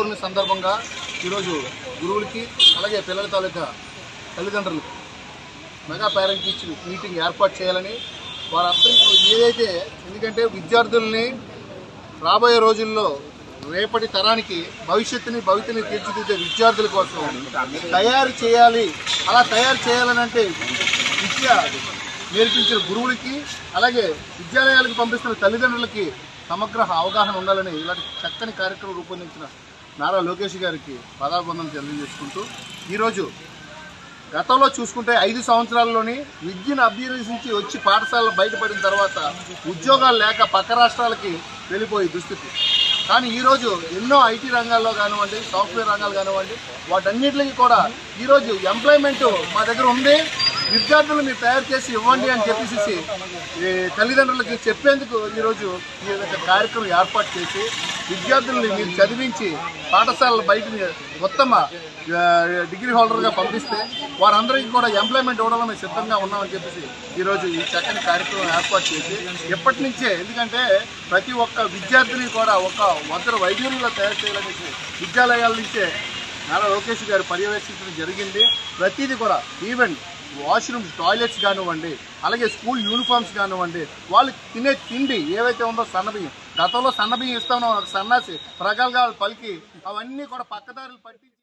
పౌర్ణమి సందర్భంగా ఈరోజు గురువులకి అలాగే పిల్లల తాలూకా తల్లిదండ్రులకి మెగా పేరెంట్ టీచర్ మీటింగ్ ఏర్పాటు చేయాలని వారందరికీ ఏదైతే, ఎందుకంటే విద్యార్థుల్ని రాబోయే రోజుల్లో రేపటి తరానికి భవితని తీర్చిదిద్దే విద్యార్థుల కోసం తయారు చేయాలి. అలా తయారు చేయాలని అంటే విద్య నేర్పించిన గురువులకి అలాగే విద్యాలయాలకు పంపిస్తున్న తల్లిదండ్రులకి సమగ్ర అవగాహన ఉండాలని ఇలాంటి చక్కని కార్యక్రమం రూపొందించిన నారా లోకేష్ గారికి పదాభివందనం తెలియజేసుకుంటూ, ఈరోజు గతంలో చూసుకుంటే 5 సంవత్సరాల్లోని విద్యను అభ్యసించి వచ్చి పాఠశాలలు బయటపడిన తర్వాత ఉద్యోగాలు లేక పక్క రాష్ట్రాలకి వెళ్ళిపోయే దుస్థితి. కానీ ఈరోజు ఎన్నో ఐటీ రంగాల్లో కానివ్వండి, సాఫ్ట్వేర్ రంగాలు కానివ్వండి, వాటన్నిటికి కూడా ఈరోజు ఎంప్లాయ్మెంట్ మా దగ్గర ఉంది, విద్యార్థులు మీరు తయారు చేసి ఇవ్వండి అని చెప్పేసి తల్లిదండ్రులకి చెప్పేందుకు ఈరోజు ఈ విధంగా కార్యక్రమం ఏర్పాటు చేసి విద్యార్థుల్ని మీరు చదివించి పాఠశాలల బయట ఉత్తమ డిగ్రీ హోల్డర్గా పంపిస్తే వారందరికీ కూడా ఎంప్లాయ్మెంట్ ఇవ్వడంలో మేము సిద్ధంగా ఉన్నామని చెప్పేసి ఈరోజు ఈ చక్కని కార్యక్రమం ఏర్పాటు చేసి ఎప్పటి నుంచే, ఎందుకంటే ప్రతి ఒక్క విద్యార్థిని కూడా ఒక వైద్యులుగా తయారు చేయాలనేసి విద్యాలయాల నుంచే నారా లోకేష్ గారు పర్యవేక్షించడం జరిగింది. ప్రతిదీ కూడా ఈవెన్ వాష్రూమ్స్, టాయిలెట్స్ కానివ్వండి, అలాగే స్కూల్ యూనిఫామ్స్ కానివ్వండి, వాళ్ళు తినే తిండి ఏవైతే ఉందో సన్నబియ్యం, గతంలో సన్నబియ్యం ఇస్తామో సన్నాసి ప్రగల్గా పలికి అవన్నీ కూడా పక్కదారులు పట్టి